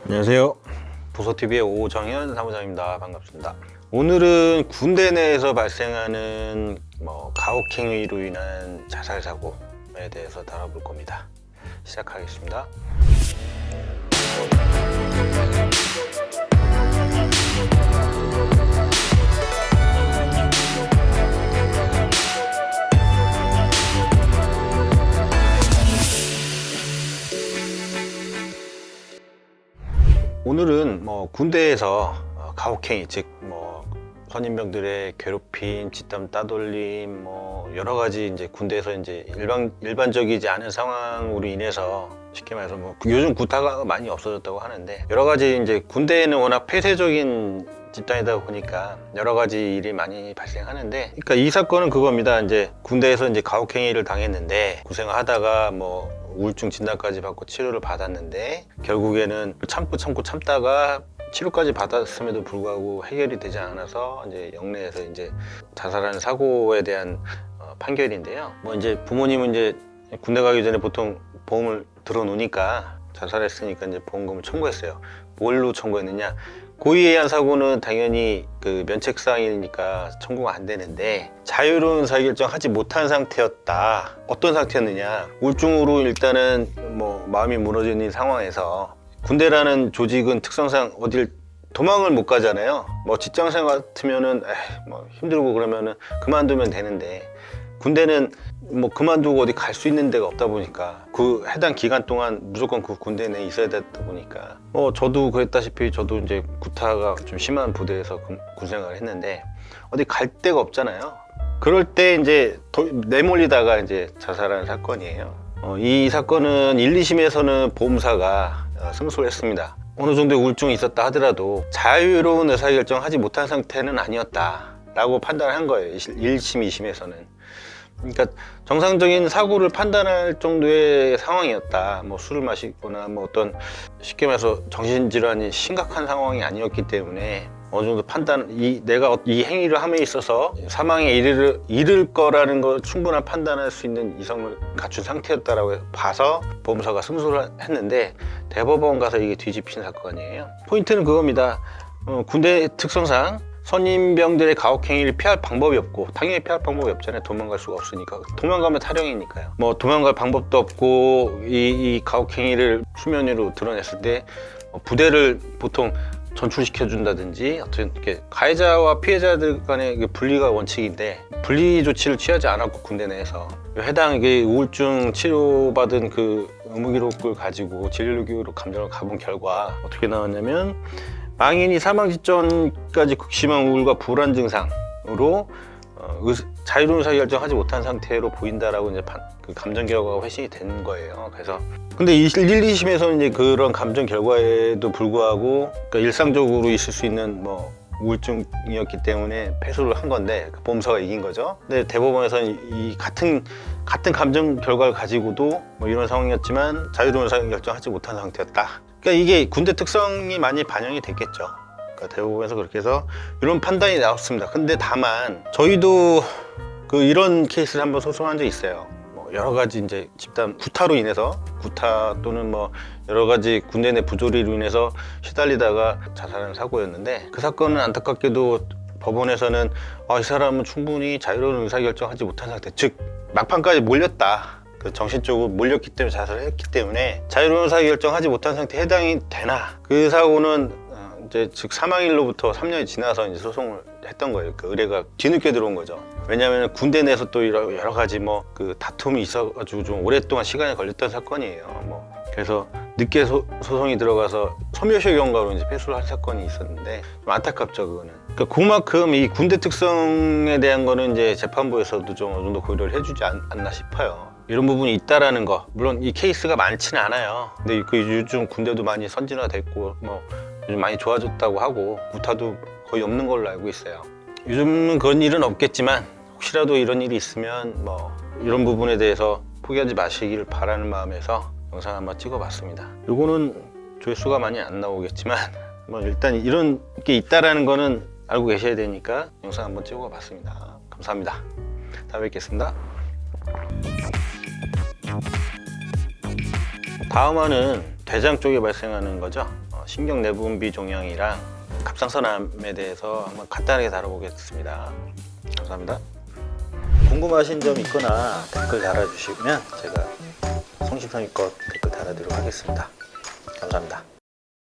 안녕하세요. 도서TV의 오정현 사무장입니다. 반갑습니다. 오늘은 군대 내에서 발생하는 가혹행위로 인한 자살 사고에 대해서 다뤄볼 겁니다. 시작하겠습니다. 오늘은 군대에서 가혹행위, 즉 선임병들의 괴롭힘, 뒷담 따돌림, 여러 가지 이제 군대에서 이제 일반적이지 않은 상황으로 인해서 쉽게 말해서 요즘 구타가 많이 없어졌다고 하는데, 여러 가지 이제 군대에는 워낙 폐쇄적인 집단이다 보니까 여러 가지 일이 많이 발생하는데, 그러니까 이 사건은 그겁니다. 이제 군대에서 이제 가혹행위를 당했는데 고생을 하다가 우울증 진단까지 받고 치료를 받았는데, 결국에는 참다가 치료까지 받았음에도 불구하고 해결이 되지 않아서 이제 영내에서 이제 자살하는 사고에 대한 판결인데요. 이제 부모님은 이제 군대 가기 전에 보통 보험을 들어놓으니까 자살했으니까 이제 보험금을 청구했어요. 뭘로 청구했느냐? 고의해한 사고는 당연히 그 면책사항이니까 청구가 안 되는데, 자유로운 의사결정 하지 못한 상태였다. 어떤 상태였느냐? 우울증으로 일단은 마음이 무너지는 상황에서, 군대라는 조직은 특성상 어딜 도망을 못 가잖아요. 직장생활 같으면은 힘들고 그러면은 그만두면 되는데, 군대는 그만두고 어디 갈 수 있는 데가 없다 보니까 그 해당 기간 동안 무조건 그 군대 내에 있어야 됐다 보니까, 저도 그랬다시피 저도 이제 구타가 좀 심한 부대에서 군생활을 했는데 어디 갈 데가 없잖아요. 그럴 때 이제 내몰리다가 이제 자살하는 사건이에요. 이 사건은 1, 2심에서는 보험사가 승소를 했습니다. 어느 정도의 우울증이 있었다 하더라도 자유로운 의사결정 하지 못한 상태는 아니었다 라고 판단을 한 거예요. 1심, 2심에서는. 그러니까 정상적인 사고를 판단할 정도의 상황이었다. 술을 마시거나 어떤 쉽게 말해서 정신질환이 심각한 상황이 아니었기 때문에 어느 정도 내가 이 행위를 함에 있어서 사망에 이를 거라는 걸 충분한 판단할 수 있는 이성을 갖춘 상태였다라고 봐서 보험사가 승소를 했는데, 대법원 가서 이게 뒤집힌 사건이에요. 포인트는 그겁니다. 군대 특성상 선임병들의 가혹행위를 피할 방법이 없고, 당연히 피할 방법이 없잖아요. 도망갈 수가 없으니까. 도망가면 탈영이니까요. 도망갈 방법도 없고, 이 가혹행위를 수면 위로 드러냈을 때 부대를 보통 전출시켜준다든지, 어떤 이렇게 가해자와 피해자들 간의 분리가 원칙인데 분리 조치를 취하지 않았고, 군대 내에서 해당 우울증 치료받은 그 의무기록을 가지고 진료기록으로 감정을 가본 결과 어떻게 나왔냐면, 망인이 사망 직전까지 극심한 우울과 불안 증상으로 자유로운 의사결정하지 못한 상태로 보인다라고 이제 그 감정 결과가 회신이 된 거예요. 그래서 근데 1, 2심에서는 이제 그런 감정 결과에도 불구하고, 그러니까 일상적으로 있을 수 있는 우울증이었기 때문에 패소를 한 건데, 보험사가 이긴 거죠. 근데 대법원에서는 이 같은 감정 결과를 가지고도 이런 상황이었지만 자유로운 의사결정하지 못한 상태였다. 그러니까 이게 군대 특성이 많이 반영이 됐겠죠. 그러니까 대법원에서 그렇게 해서 이런 판단이 나왔습니다. 근데 다만 저희도 이런 케이스를 한번 소송한 적이 있어요. 여러 가지 이제 집단 구타로 인해서, 구타 또는 여러 가지 군대 내 부조리로 인해서 시달리다가 자살하는 사고였는데, 그 사건은 안타깝게도 법원에서는 이 사람은 충분히 자유로운 의사결정하지 못한 상태, 즉 막판까지 몰렸다. 정신적으로 몰렸기 때문에 자살을 했기 때문에 자유로운 의사결정하지 못한 상태에 해당이 되나, 그 사고는 이제 즉 사망일로부터 3년이 지나서 이제 소송을 했던 거예요. 그 의뢰가 뒤늦게 들어온 거죠. 왜냐하면 군대 내에서 또 여러 가지 그 다툼이 있어가지고 좀 오랫동안 시간이 걸렸던 사건이에요. 그래서 늦게 소송이 들어가서 소멸시효 경과로 이제 패소를 할 사건이 있었는데, 좀 안타깝죠, 그거는. 그러니까 그만큼 이 군대 특성에 대한 거는 이제 재판부에서도 좀 어느 정도 고려를 해주지 않나 싶어요. 이런 부분이 있다라는 거. 물론 이 케이스가 많지는 않아요. 근데 요즘 군대도 많이 선진화됐고 요즘 많이 좋아졌다고 하고, 구타도 거의 없는 걸로 알고 있어요. 요즘은 그런 일은 없겠지만 혹시라도 이런 일이 있으면 이런 부분에 대해서 포기하지 마시길 바라는 마음에서 영상 한번 찍어봤습니다. 요거는 조회수가 많이 안 나오겠지만 일단 이런 게 있다라는 거는 알고 계셔야 되니까 영상 한번 찍어봤습니다. 감사합니다. 다음에 뵙겠습니다. 다음화는 대장 쪽에 발생하는 거죠. 신경 내분비 종양이랑 갑상선암에 대해서 한번 간단하게 다뤄보겠습니다. 감사합니다. 궁금하신 점 있거나 댓글 달아주시면 제가 성심성의껏 댓글 달아드리도록 하겠습니다. 감사합니다.